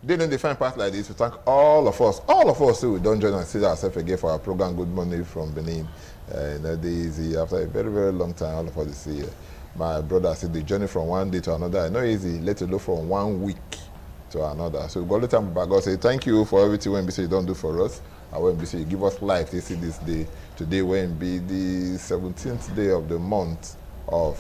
They don't define part like this. We thank all of us who don't join and see ourselves again for our program Good Morning from Benin. Easy after a very, very long time, all of us see my brother said the journey from one day to another. Not easy, let alone from 1 week to another. So God, let time back. God say thank you for everything when we say you don't do for us. And when we say you give us life, they see this day. Today when be the 17th day of the month of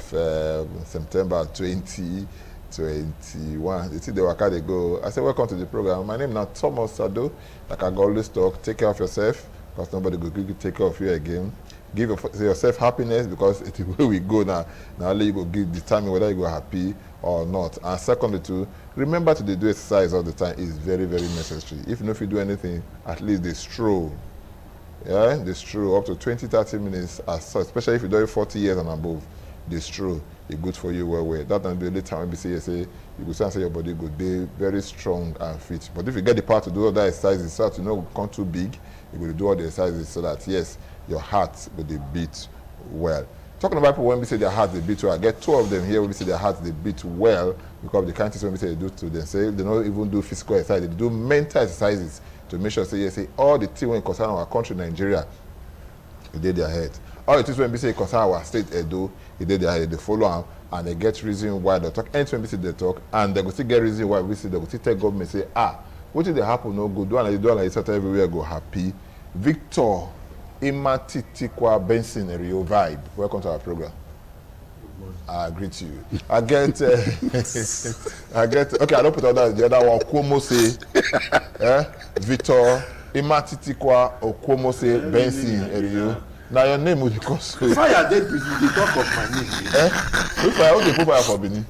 September 2021. You see the waka they go. I say welcome to the program. My name is Thomas Sado. Like I always talk, take care of yourself because nobody will take care of you again. Give yourself happiness because it's the way we go now. Now only you go determine whether you go happy or not. And secondly too, remember to do exercise all the time is very, very necessary. If you do anything, at least they stroll. Yeah, they stroll up to 20-30 minutes, especially if you do it 40 years and above. They stroll. It's good for you well. That and the only time we say you go say your body go day very strong and fit. But if you get the power to do all that exercises, so that you know become too big, you will do all the exercises so that yes, your heart will beat well. Talking about people when we say their heart they beat well, I get 2 of them here when we say their heart they beat well because the kind of things when we say they do to them. Say they don't even do physical exercise, they do mental exercises to make sure say all the things when concern our country Nigeria, it did their head. All the things when we say concern our state Edo, it did their head. They follow them and they get reason why they talk. Anytime we say they talk and they go still get reason why we say they go still tell government say what did they happen no good do and they do like this everywhere go happy. Victor Imatitikwa Benson Rio Vibe. Welcome to our program. I greet you. I get okay, I don't put the other one. Okwomo say Victor Imatitikwa Okwomo say Benson Rio. Now your name will be cause. Fire dead people, they talk of my name. Who they put fire for Benin?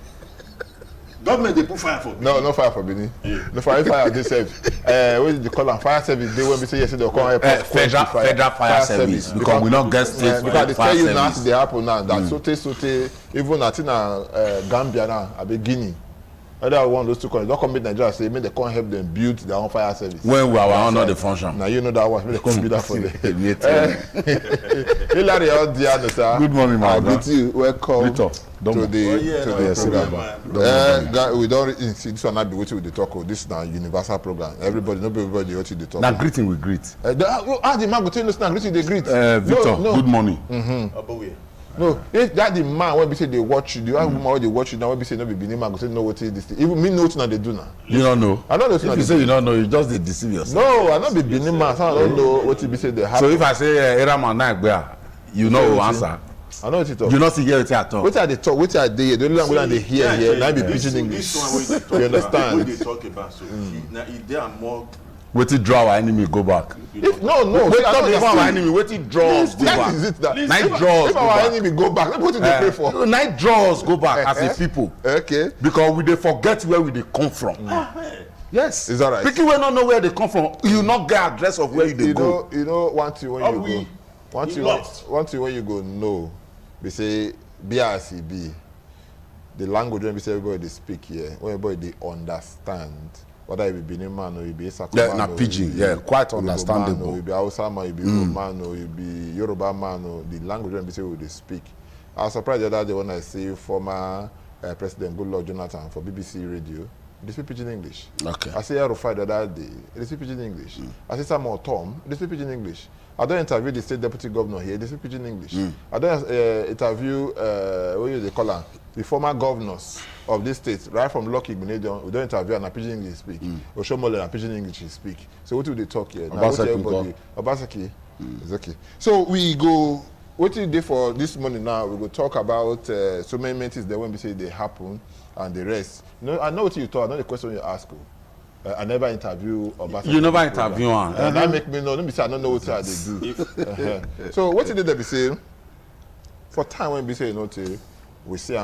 Government they put fire for Benin. No fire for Benin. No fire they said. What did you call them? Fire service. They when we say yes, they'll come federal fire service because we not get state because they tell you now service. they happen now that sote even at Gambia now, I be Guinea. Other one those 2 countries don't come meet Nigeria say make they come help them build their own fire service. When we are under the function. Now you know that one. Make they come build that for them. Hilary Odiano, sir. Good morning, my brother. Good you. Welcome to the program. We don't see this one not be what we talk about. This is now universal program. Everybody what they talk. Now greeting we greet. The man go tell us now greeting they greet. Victor, good morning. No, if that the man when we say they watch you, the woman when they watch you now when we say no be Benin man go say no what is this thing. Even me know what they do now. You don't know. I don't know. If you say you don't know, you just deceive yourself. No, I not be Benin man, so I don't know what we say they happen. So if I say Eraman Nagbea, you know who answer. I know what you talk. You not see hear it at all. What are they talk? What are they? The only language they hear here. Now be pidgin English. You understand? What they talk about so now if they are more. Wait till draw our enemy go back. No. Wait till our enemy. Wait till draws go back. Is it that? Night draws if go our back. enemy go back, what do they pray for? Night draws go back as a people. Okay. Because we dey forget where we dey come from. Yes. Is that right? People will not know where they come from. You not get address of where they go. You know one thing when you go. One thing when you go no. We say BRCB. The language when we say everybody they speak here, when everybody they understand. Whether it be Benin man or it be Sakuma Yeah, na pidgin. Yeah, quite understandable. Or it be Hausa man, it be Igbo man, or it be Yoruba man, or the language when we say we they speak. I was surprised the other day when I see former President Goodluck Jonathan for BBC Radio. They speak pidgin English. Okay. I see Arufai the other day. They speak pidgin English. I see Samuel Tom. They speak pidgin English. I don't interview the state deputy governor here. They speak pidgin English. I don't interview what do they call them? The former governors of this state, right from Lucky Igbinedion, we don't interview and pidgin English speak. Oshomole and pidgin English speak. So what do they talk here? Obaseki. It's okay. So we go. What you do for this morning now? We go talk about so many things that when we say they happen and the rest. You know, I know what you talk. I know the question you ask. I never interview Obaseki. You never interview one. That make me know. Let me say I don't know what they do. So what did they be saying? For time when we say we say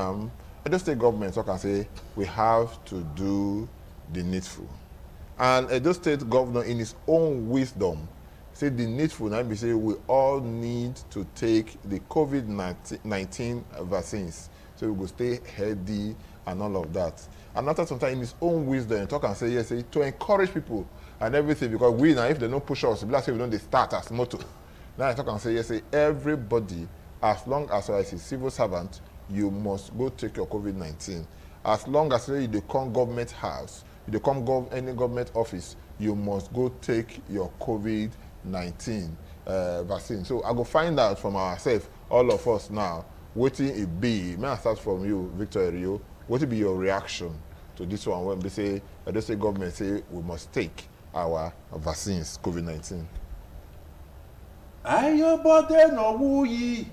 Edo State government talk and say we have to do the needful, and Edo State governor in his own wisdom say the needful. Now we say we all need to take the COVID-19 vaccines, so we go stay healthy and all of that. And after some time, in his own wisdom, talk and say yes, say, to encourage people and everything, because we now if they don't push us, last year we don't they start as motto. Now I talk and say yes, say everybody, as long as you are a civil servant, you must go take your COVID-19. As long as you come government house, you come any government office, you must go take your COVID-19 vaccine. So I go find out from ourselves, all of us now, what it be. May I start from you, Victor Rio? What will be your reaction to this one when they say, government say we must take our vaccines, COVID-19? Ayobode no wuyi.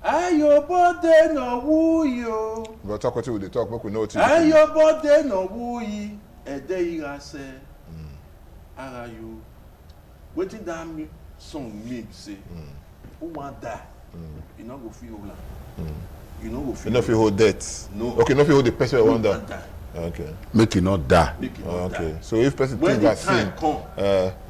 Ayobode no wuyo. But talk what we talk, but we know what Ayobode no wuyi. Ede irase. Ara you. Wetin that song mean say? Who want die? You no go feel ola. You no go feel. You no feel hold death. No. Okay, no feel hold the person who want die. that. Okay. Make it not die. Make it not Okay. die. So if person When take the vaccine, time come,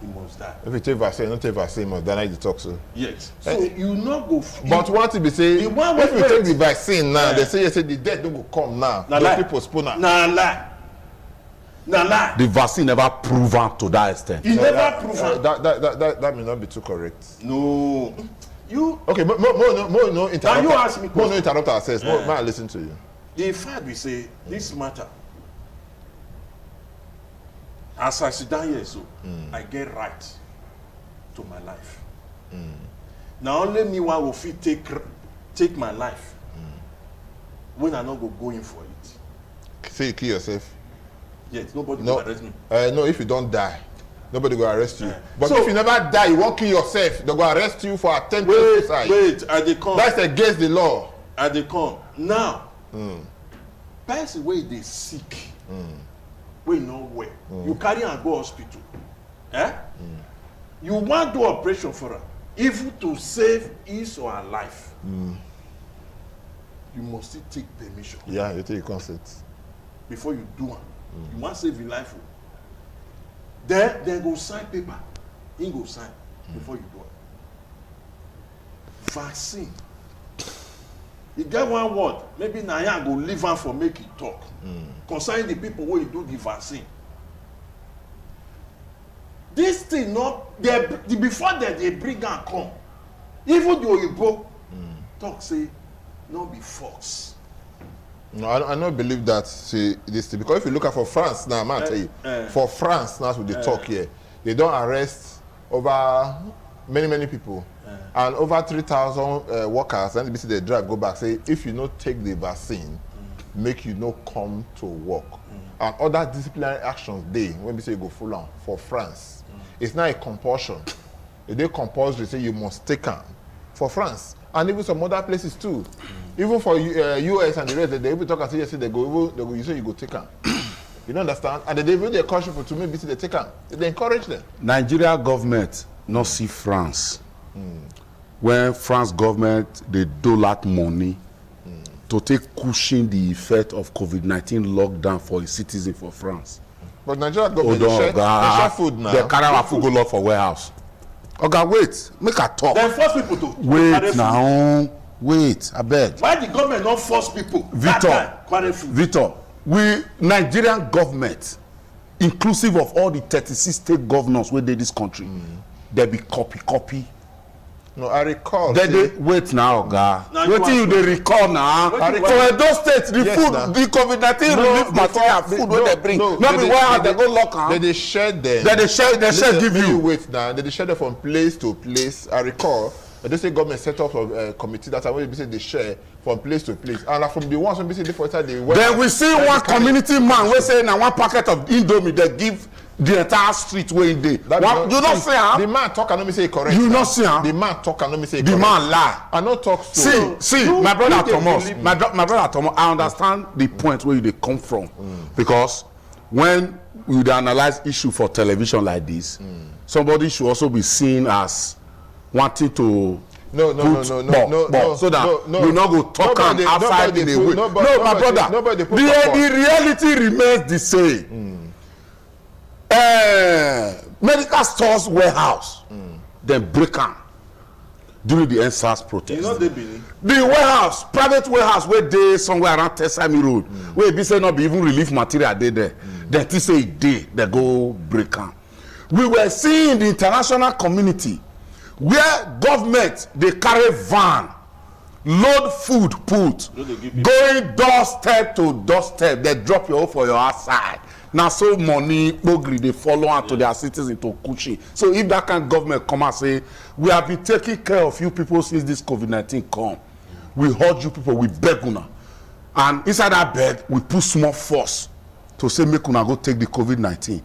he must die. if you take vaccine, not take vaccine, must die. You talk so. Yes. So you not go. But what to be say? The one If you wait. take the vaccine now, Yeah. they say the death don't go come now. Na They lie. people postpone am. Na lie. Na lie. The vaccine never proven to that extent. He never prove am. That may not be too correct. No. You. Okay, more no interrupt. Can you ask me More no question? interrupt ourselves. More, may I listen to you. The fact we say this matter. As I sit down here, so I get right to my life. Now only me one will fit take my life when I not go in for it. Say you kill yourself. Yes, nobody No, will arrest me. no. If you don't die, nobody will arrest you. Yeah. But So- if you never die, you won't kill yourself. They will arrest you for attempted Wait, suicide. wait, I dey come. That's against the law. I dey come. Now, person wey dey sick, wey no well, you carry am go hospital. You wan do operation for am, even to save his or her life. You must still take permission Yeah, you take consent. before you do am. You wan save your life o. Then go sign paper. He go sign before you do am. Vaccine. You get one word, maybe na here I go leave am for make e talk. Concerning the people wey do the vaccine. This thing before dem dey bring am come, even the oyibo talk say no be force. No, I don't believe that. See this thing, because if you look at for France now, man, tell you, for France now, with the talk here, they don't arrest over many people, and over 3,000 workers. And they say they drive go back. Say if you not take the vaccine, make you not come to work, and other disciplinary actions. They when we say you go full on for France, it's not a compulsion. They compulsory say you must take them for France. And even some other places too. Even for US and the rest, they even talk and say, yes, they go, you say you go take them. You don't understand? And they even encourage people to maybe they take them. They encourage them. Nigeria government not see France. When France government they dole out money to take cushion the effect of COVID-19 lockdown for its citizens for France. But Nigeria government, they share food now. They carry our food go lot for warehouse. Okay, wait, make a talk. Dem force people to carry Wait food. now, wait, I beg. Why the government not force people that Victor, time carry food? Victor, we Nigerian government, inclusive of all the 36 state governors wey dey this country, they be copy. No, I recall. They wait now, Oga. Now you Wetin you want dey recall now? Wetin you For want? Edo State, the Yes, food, now. the COVID-19 relief material, food wey they bring, no be warehouse they go lock am. They share them. They share give Make you. wait now. They share them from place to place. I recall. They say government set up a committee that way they share from place to place. And from the ones when they say for inside the Then we see one community man wey say na one packet of Indomie they give the entire street wey e dey. You not see am? The man talk and not me say correct. You now. not see am? The man talk and not me say The correct. man lie. I not talk so. See, you- my brother you dey Thomas, believe me. my brother Thomas, I understand the point where you dey come from, because when you dey analyze issue for television like this, somebody should also be seen as wanting to No, so that you not go talk am Nobody- outside nobody in a put- way. nobody- No, my nobody- brother, nobody put the support. reality remains the same. Medical stores warehouse, dem break am during the EndSARS protest. You know they believe. The warehouse, private warehouse wey dey somewhere around Tesami Road, wey be say no be even relief material dey there, dem think say e dey, dem go break am. We were seeing the international community where government dey carry van load food put, going doorstep to doorstep, they drop your own for your outside. Now so money, bogri, they follow on to their citizens to Kushi. So if that kind of government come and say, we have been taking care of you people since this COVID-19 come, we hold you people, we beg una. And inside that beg, we put small force to say, make una go take the COVID-19.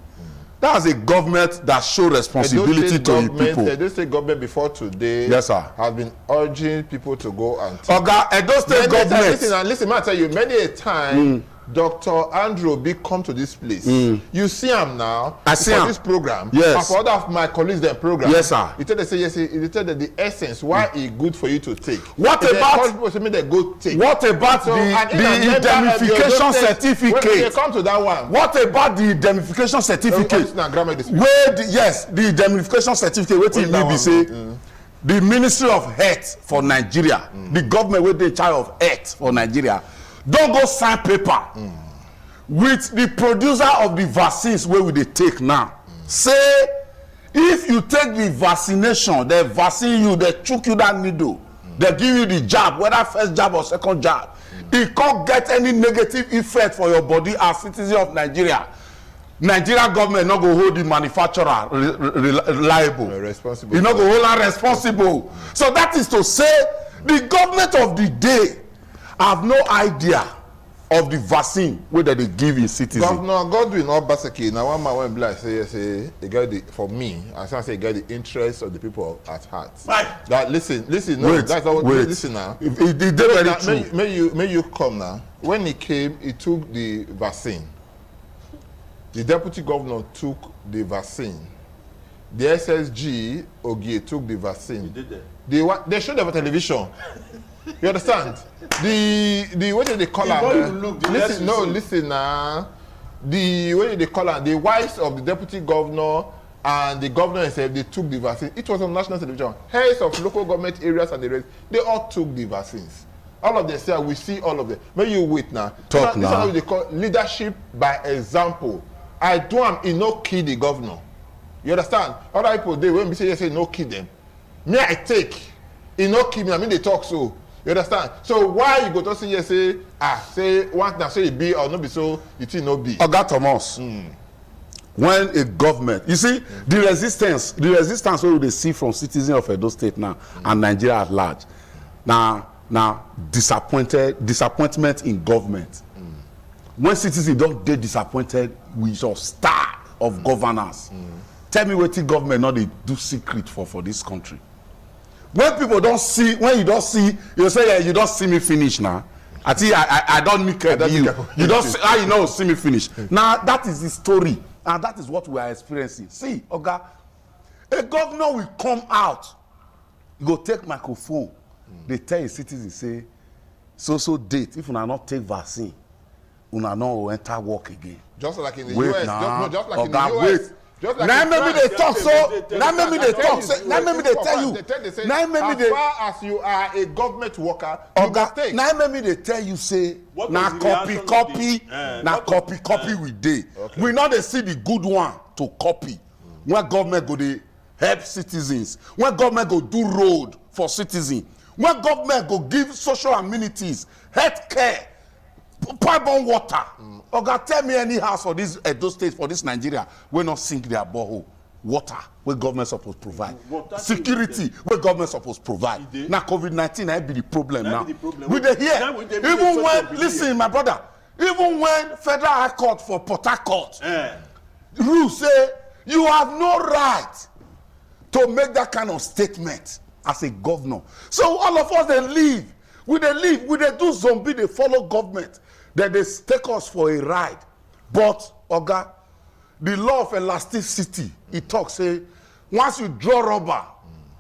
That's a government that show responsibility to the people. Edo State government before today, yes, sir, has been urging people to go and take. Oga, Edo State government. Listen, I tell you, many a time, Dr. Andrew Obi come to this place. You see him now. I see him. This program. Yes. And for other of my colleagues, their program. Yes, sir. He tell they say yes. He tell that the essence why it's good for you to take. What if about people say they go take? What about So, the indemnification certificate? When they come to that one. What about the indemnification certificate? Yes, the indemnification certificate. What it be say? The Ministry of Health for Nigeria, the government wey dey in charge of health for Nigeria, don't go sign paper with the producer of the vaccines wey we dey take now. Say if you take the vaccination, they vaccine you, they chook you that needle, they give you the jab, whether first jab or second jab, it can't get any negative effect for your body as citizen of Nigeria. Nigeria government not go hold the manufacturer liable. Responsible. You not go hold her responsible. So that is to say, the government of the day have no idea of the vaccine wey they give in citizens. Governor Godwin Obaseki, now one man went black say he got the, for me, I say he got the interest of the people at heart. Right. That listen, no, wait, that's all. wait. Listen now. It very true. May you come now. When he came, he took the vaccine. The deputy governor took the vaccine. The SSG Ogie took the vaccine. He did that. They showed them on television. You understand? The what did they call them? Listen now. The what did they call them? The wives of the deputy governor and the governor himself, they took the vaccine. It was on national television. Heads of local government areas and the rest, they all took the vaccines. All of them say, we see all of them. May you wait now. Talk This is now. what they call leadership by example. I do am, he no kill the governor. You understand? Other people, they when we say, yes, no kill them. Me, I take. He no kill me. I mean, they talk so. You understand? So why you go to say, yes, say, once now say it be or no be so, it will not be. Oga Thomas, when a government, you see, the resistance wey we dey see from citizens of Edo State now and Nigeria at large, now disappointment in government. When citizens don't dey disappointed with your style of governance, tell me wetin government not dey do secret for this country. When people don't see, when you don't see, you say, yeah, you don't see me finish now. I think I don't make you. You don't see, how you know see me finish. Now that is the story, and that is what we are experiencing. See, Oga, a governor will come out, you go take microphone, they tell a citizen say, so date if una not take vaccine, una no enter work again. Just like in the Wait US. now, Just like Oga, in the US. wait. Just like Now in maybe France. they talk so. Now maybe they talk. Now maybe they tell you. They say, Now maybe they. as far as you are a government worker, you must take. Now maybe they tell you say What na was the reaction of copy the- na what copy we dey. We know they see the good one to copy. When government go dey help citizens, when government go do road for citizens, when government go give social amenities, health care, pipe on water. Oga, tell me any house for this Edo State, for this Nigeria, wey not sink their borehole. Water wey government suppose provide, Water security wey government suppose provide. E dey. Na COVID-19 na be the problem now. be the problem. We dey hear, Now we dey even make when, such a listen my brother, even when Federal High Court for Port Harcourt Eh. rule say you have no right to make that kind of statement as a governor. So all of us dey live, we dey do zombie, dey follow government, then they take us for a ride. But Oga, the law of elasticity, it talks say once you draw rubber,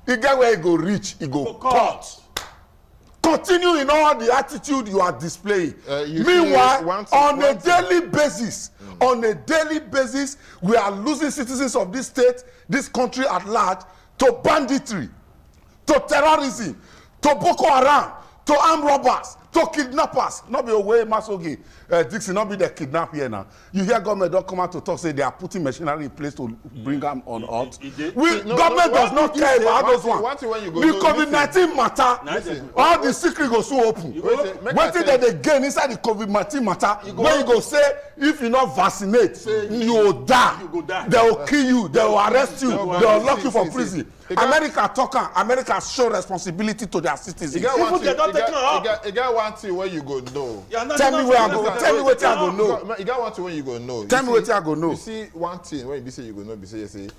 you get where you go reach, you go cut. Continue in all the attitude you are displaying. Meanwhile, on a daily basis, we are losing citizens of this state, this country at large, to banditry, to terrorism, to Boko Haram, to armed robbers, to kidnappers. Not be away, Masogi. Dixie, not be the kidnap here now. You hear government don't come out to talk, say they are putting machinery in place to bring them on earth. Government does not care about those ones. The COVID-19 matter, all the secret go so open. One thing that they gain inside the COVID-19 matter, when you go say, if you not vaccinate, you will die. They will kill you, they will arrest you, they will lock you for prison. America talking, America show responsibility to their citizens. You got one thing where you go know. Tell me where I go. Tell me what I go know. You got one thing where you go know. Tell me what I go know. You see one thing when you say you go know. You say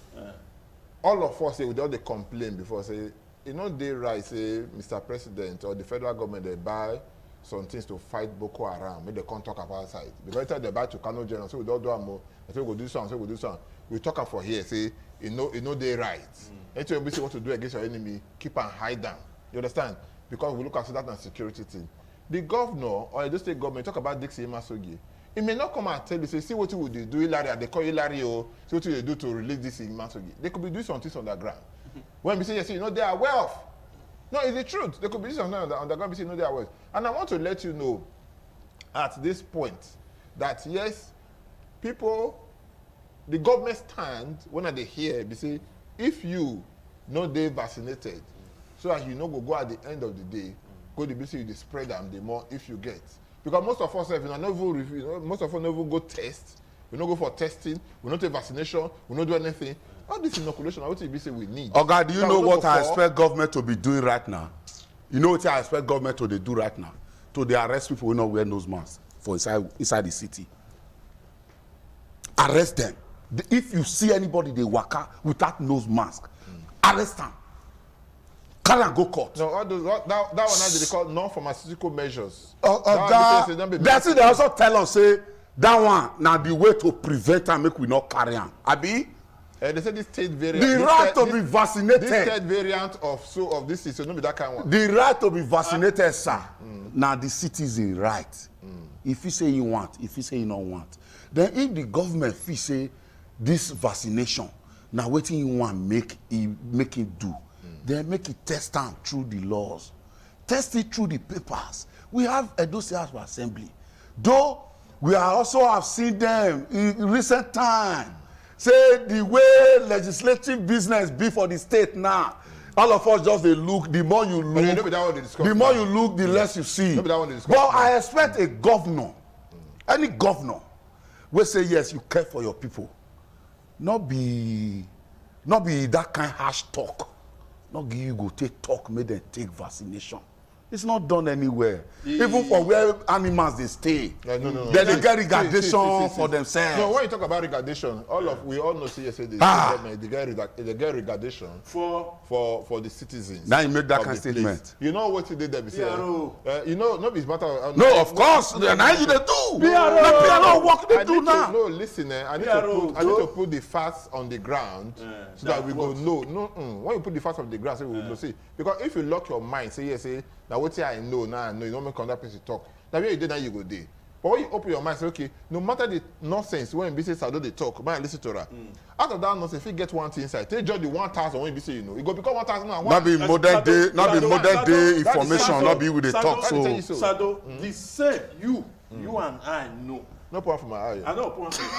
all of us say we don't complain before say you know they right say Mr. President or the federal government they buy some things to fight Boko Haram. Make they come talk about outside. Because they buy to Kano General, so we don't do more. Say we go do something, so we go do something. We talk for here say you know they right. Anytime we say what to do against your enemy, keep and hide them. You understand? Because we look at that and security thing. The governor or the state government talk about Dixie Masogi. He may not come and tell you, say, see what you would do, Hilary, they call Hilary, or see what you do to release this in Masogi. They could be doing some things on the ground. When we say, yes, you know, they are wealth. No, it's the truth. They could be doing something on the ground, we say, no, they are wealth. And I want to let you know, at this point, that yes, people, the government stand, when they hear, they say, if you know they vaccinated, so that you know go at the end of the day, go to BC, you spread them, the more if you get. Because most of us, most of us never go test. We don't go for testing. We don't take vaccination. We don't do anything. All this inoculation, what BC we need. Oga, do you know what I expect government to be doing right now? You know what I expect government to do right now? To they arrest people who not wear nose masks for inside the city. Arrest them. If you see anybody they waka without nose mask, arrest them. Can I go court? No, all those, that one now they call non-pharmaceutical measures. That's it. They also tell us say that one now the way to prevent and make we not carry on. Abi? They say this third variant. The right to be vaccinated. This third variant of this is so no be that kind of one. The right to be vaccinated, sir. Now the citizen right. If you say you want, if you say you don't want, then if the government feel say this vaccination, now waiting you want make it do. Then make it test them through the laws. Test it through the papers. We have Edo State House of Assembly. Though we are also have seen them in recent time. Say the way legislative business be for the state now. All of us just they look, the more you look, the more you look, the less you see. But I expect a governor, any governor, will say yes, you care for your people. Not be that kind of harsh talk. Not give you go take talk, make them take vaccination. It's not done anywhere. Even for where animals they stay. No. Then they get regardation for themselves. No, when you talk about regardation, we all know yesterday they get regardation for the citizens. Now you make that kind of statement. Place. You know what you did there? You know, no, it's matter. No, of course. Now you they do. PRO work they do now. No, listen. I need to put the facts on the ground so that we go know. When you put the facts on the ground, so we will know. See, because if you lock your mind, say now what I know now, you don't make that person talk. Now when you do that, you go there. But when you open your mind, say okay, no matter the nonsense when business I do they talk, man, listen to that. After that nonsense, if you get one thing inside, take just the 1,000 when you say it go become 1,000 and one. Not be modern day information, not be with the talk. So Sado, the same you and I know. No point for my eye. I know point for you.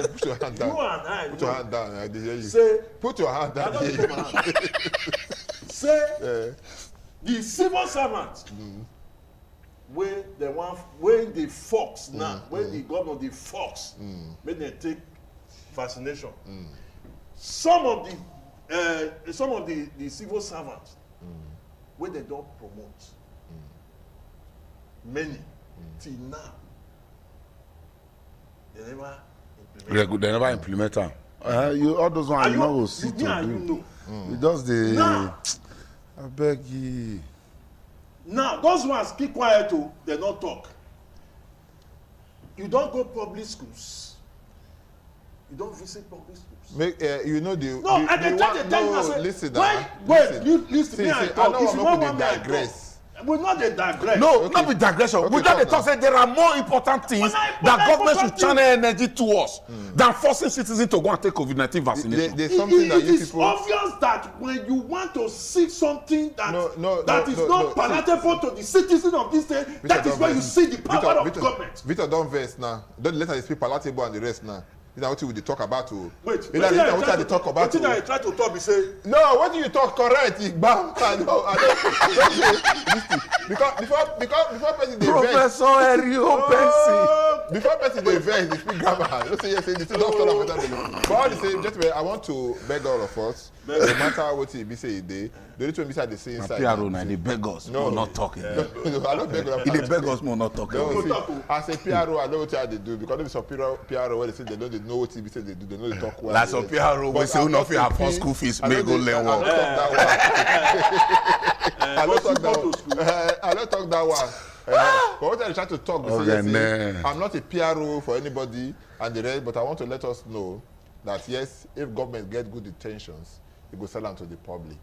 Put your hand down. You and I. Put your hand down. I hear you. Say. Put your hand down. Say. The civil servant. Where the fox now, where the governor the fox, make them take vaccination. Some of the civil servants, where they don't promote, many till now, they never implement. They never implement them. All those ones you know will see to do. You just the. I beg you. Now, those ones keep quiet too, they don't talk. You don't go public schools. You don't visit public schools. You know the. No, I can tell you. Listen, wait, you listen. I know I'm not going to digress. We not dey digress. No, not with digression. Okay, We just dey come talk say there are more important things that government should channel energy towards than forcing citizens to go and take COVID-19 vaccination. There's something that It you is people. obvious that when you want to seek something that No, is no, not no. palatable to the citizens of this state, that is where you see the power of government. Victor don't verse now. Don't let us speak palatable and the rest now. You know what we dey talk about to. Wait, You know what I talk about wetin I to. try to talk be say. No, what do you talk correct? Igbam. I don't before person dey vex. Professor Erio Benson. Before person dey vex, dey speak grammar. Don't say yes, say this is not all of that. But all the same, gentlemen, I want to beg all of us, no matter what it be say e dey, the only thing be say they say inside. PRO now they beg us. No. We're not talking. No, I don't beg una. He dey beg us more not talking. No, see, as a PRO, I know what they do because there be some PRO where they say they don't know what it be say they do, they know they talk well. Like some PRO we say we not fit afford school fees, may go learn I work. don't talk that one. But what I try to talk, be say, Okay, yes, nah. I'm not a PRO for anybody and the rest, but I want to let us know that yes, if government get good intentions, it go sell them to the public,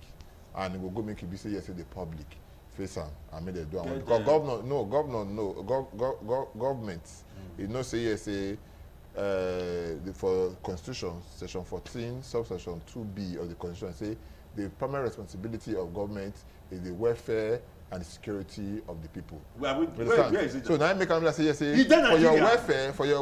and it will go make it be say yes to the public. Face am and make them do am. Because government, you know say yes say for Constitution, Section 14, subsection 2B of the Constitution say the primary responsibility of government is the welfare and the security of the people. Where is it? So now I make am say yes say He done for your Nigeria.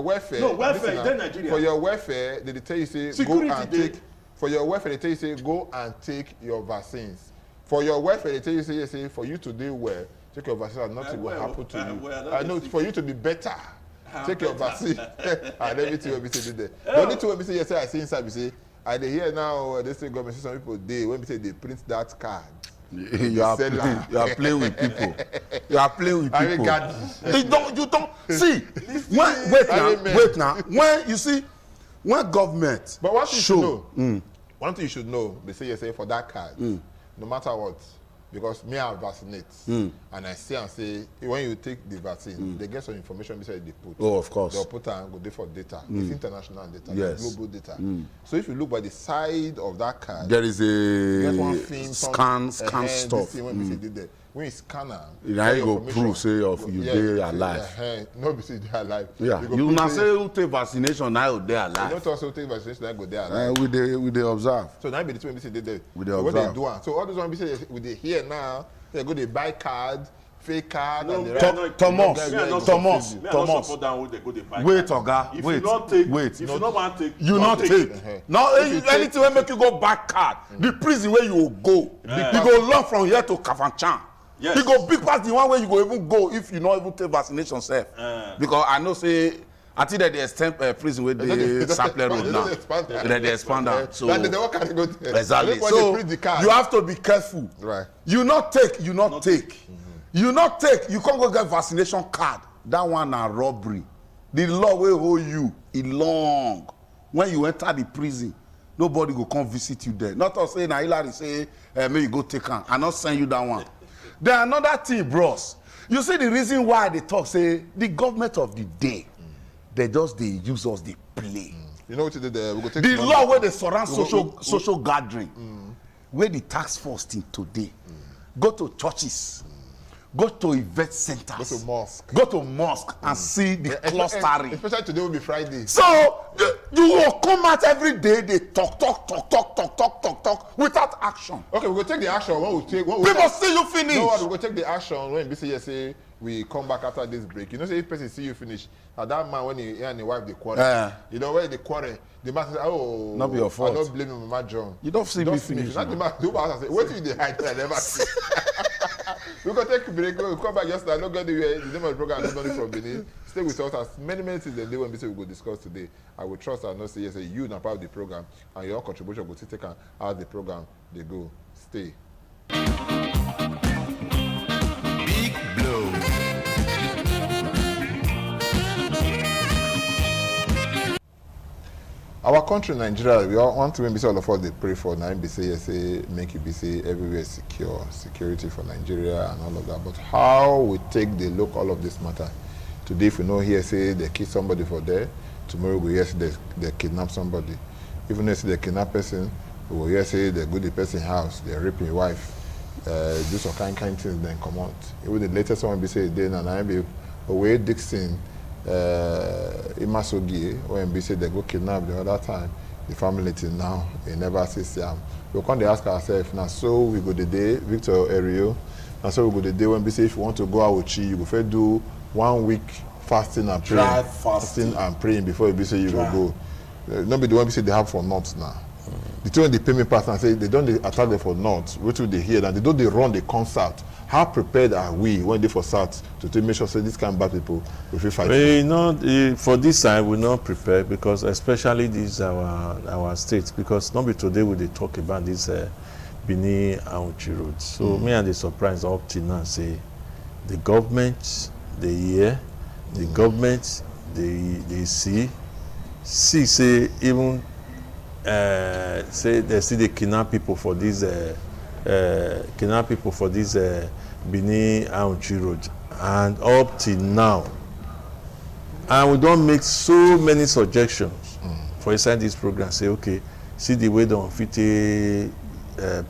welfare. No, welfare, listen he now, done Nigeria. For your welfare, they tell you say Security go and dey. take. For your welfare, they tell you say go and take your vaccines. For your welfare, they tell you say yes say for you to do well, take your vaccine and nothing will happen to you. I know for you to be better. Take your vaccine and everything will be said there. The only thing when we say yes, I see inside we say I dey hear now they say government say some people dey when we say they print that card. You are playing with people. You are playing with I people. regard You don't see. Wait now. When you see when government But one thing you should show know, one thing you should know, they say yes for that card, no matter what, because me I vaccinate and I see and say when you take the vaccine, they get some information beside they put. Oh, of course. They'll put and go there for data. It's international data, Yes. it's global data. So if you look by the side of that card, there is get one a film, scan this stuff. thing when we say did there. When you scan am, Now all you your go information- prove say of you dey alive. No be say they alive. Yeah, go you prove now say who take vaccination now they you alive. don't also take vaccination that go there alive. We dey observe. So now be the two when we say they there. We dey So what they observe. do am. So all those one we say we dey here now. They go they buy card, fake card, No, and the me, rest. I know- Thomas, me, I not Thomas, support- me, I not Thomas. support that one, they go dey buy Wait, card. Oga, If wait, you not take, wait. if you not want take, You not take. Now If you anything wey make you go back card, the prison where you will go, you go long from here to Kafanchan. Yes. You go big pass the one where you go even go if you not even take vaccination sef. Because I know say I think that they extend prison where the Sample Road now. That they expand am. So Like they don't carry go there. exactly. They So print the card. you have to be careful. Right. You not take. You can't go get vaccination card. That one na robbery. The law will hold you long. When you enter the prison, nobody go come visit you there. Not us say na Hillary say may you go take am. I not send you that one. Then another thing, bros. You see the reason why they talk say the government of the day, they use us, they play. You know what you did there? We go take The money. law where they surround social gathering, where the tax force thing today, go to churches, go to event centers, Go to mosque. and see the clustering. Especially today will be Friday. So you will come out every day, they talk without action. Okay, we go take the action when we take. People see you finish. No, we go take the action when we say we come back after this break. You know, say if person see you finish, at that man when he and the wife they quarrel. You know when they quarrel, the man say, "Oh, Not be your fault. I don't blame him, Mama John." You don't see me finish. Not the man. Do what I say. What did they hide? I never see. We go take a break. We come back yesterday. I don't get the name of the program. I'm not from Benin. Stay with us as many things the day when we say we go discuss today. I will trust and not say yes. You now part of the program and your contribution will take out the program. They go stay. Big blow. Our country, Nigeria, we all want to be all of us they pray for. Now, be say yes, say make it be say everywhere secure, security for Nigeria and all of that. But how we take the look all of this matter? Today, if we know here say they kill somebody for there, tomorrow we hear say they kidnap somebody. Even if they kidnap person, we will hear say they go to the person's house, they rape his wife. do some kind things, then come out. Even the latest one, be say, then and I be away Dixon, Imasogi, when be say they go kidnap the other time. The family till now, they never see Siam. We can't ask ourselves now. So we go the day, Victor Erio. And so we go the day when we say if you want to go out with you go first do 1 week fasting and praying. Dry fasting And praying before you be say you will go. Not be the one we say they have for North now. The two when they pay me pass and say they don't attack them for North. Wait till they hear that they don't run the concert. How prepared are we when they for South to make sure say this kind of bad people if we fight? We not for this side we not prepare because especially this our states because not be today we they talk about this Bini and Uchi road. So me and the surprise up till now say the government they hear, the government they see say even say they see the kidnap people for this Bini and Uchi road and up till now and we don't make so many suggestions for inside this program say okay see the way they fit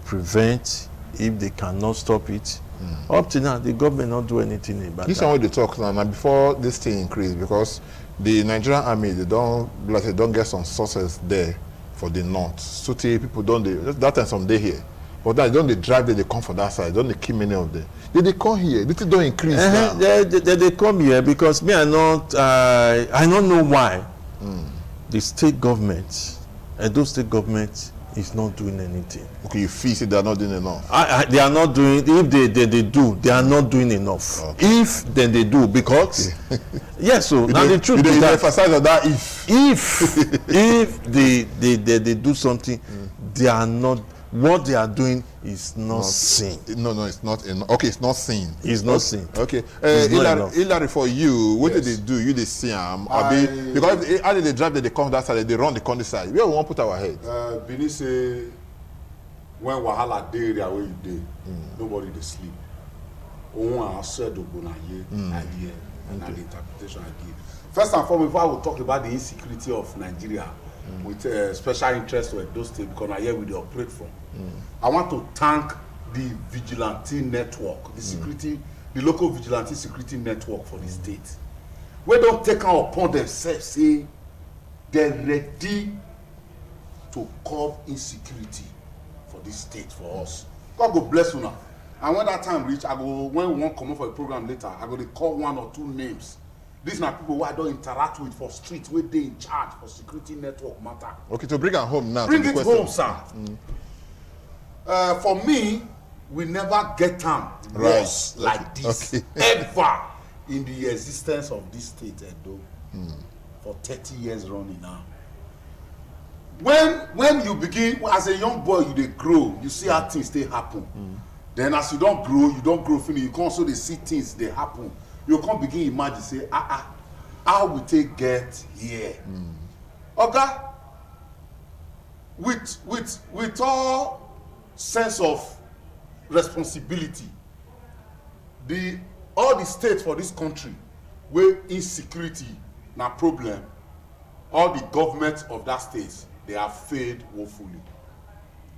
prevent if they cannot stop it up till now the government not do anything about This that. one wey dey talk now before this thing increase because the Nigerian army they don't get some sources there for the north. So people don't that time some day here. But that don't they drive they come for that side, don't they kill many of them. They come here, this don't increase now. They come here because me I don't know why the state government Edo state government is not doing anything. Okay, you feel say they are not doing enough. They are not doing. If they do, they are not doing enough. Okay. If then they do, because yes. So now the truth you is that emphasize on that if they do something, they are not. What they are doing is not seen. No, it's not enough. Okay, it's not seen. It's not seen. Okay, It's not enough. Hilary, for you, what Yes. did they do? You they see them? Because how did they drive? They come that side. They run the country side. Where we want to put our head? Bini say when wahala dey area where you dey, nobody dey sleep. Ohun I said ogbonaye idea and the interpretation I give. First and foremost, before I will talk about the insecurity of Nigeria with special interest to Edo State because na here we dey operate from. I want to thank the vigilante network, the security, the local vigilante security network for the state. We don't take am upon themselves say they're ready to curb insecurity for this state for us. God go bless una. And when that time reach, I go when we wan comot for the program later, I go dey call 1 or 2 names. These na people who I don't interact with for street wey dey in charge for security network matter. Okay, to bring am home now. Bring to the it question. home, sir. For me, we never get am Right. worse like this Okay. ever in the existence of this state Edo for 30 years running now. When you begin as a young boy, you dey grow, you see how things dey happen. Then as you don't grow finish, you come also dey see things dey happen. You come begin imagine say how we take get here. Oga, with all sense of responsibility, all the states for this country where insecurity na problem, all the government of that state they have failed woefully.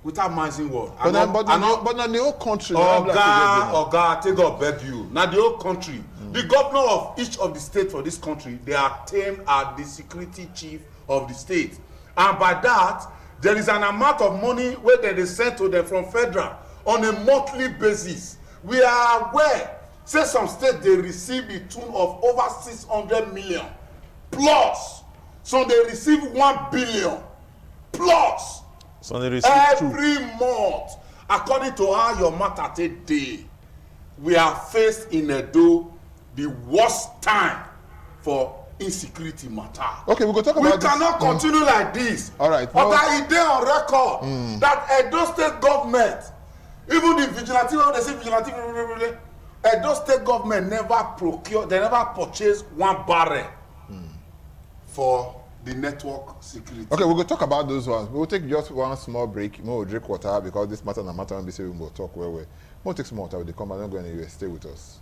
Without managing word. But now the whole country. Oga, take God beg you. Now the whole country, the governor of each of the states for this country, they are termed as the security chief of the state, and by that there is an amount of money where they send to them from federal on a monthly basis. We are aware, say some states they receive the tune of over 600 million plus, so they receive 1 billion plus. So they receive Every month, according to how your matter take dey, we are faced in Edo the worst time for insecurity matter. Okay, we go talk We about this. cannot continue like this. All right. Okay, e dey on record that Edo State government, even the vigilante, they say vigilante, Edo State government never purchase 1 barrel for the network security. Okay, we'll go talk about those ones. We'll take just one small break. We'll drink water because this matter and matter and be say we will talk where. We'll take some water. We'll come and not go anywhere. Stay with us.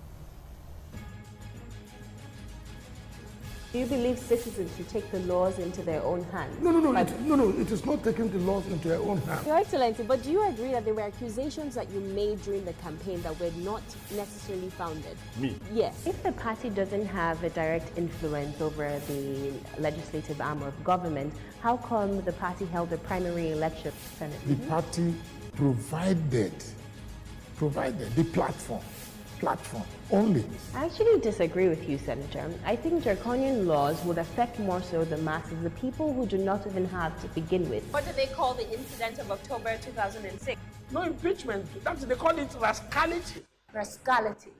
Do you believe citizens should take the laws into their own hands? No, it is not taking the laws into their own hands. Your Excellency, but do you agree that there were accusations that you made during the campaign that were not necessarily founded? Me? Yes. If the party doesn't have a direct influence over the legislative arm of government, how come the party held the primary election, Senator? The party provided the platform only. I actually disagree with you, Senator. I think draconian laws would affect more so the masses, the people who do not even have to begin with. What do they call the incident of October 2006? No impeachment. That's they call it rascality. Rascality.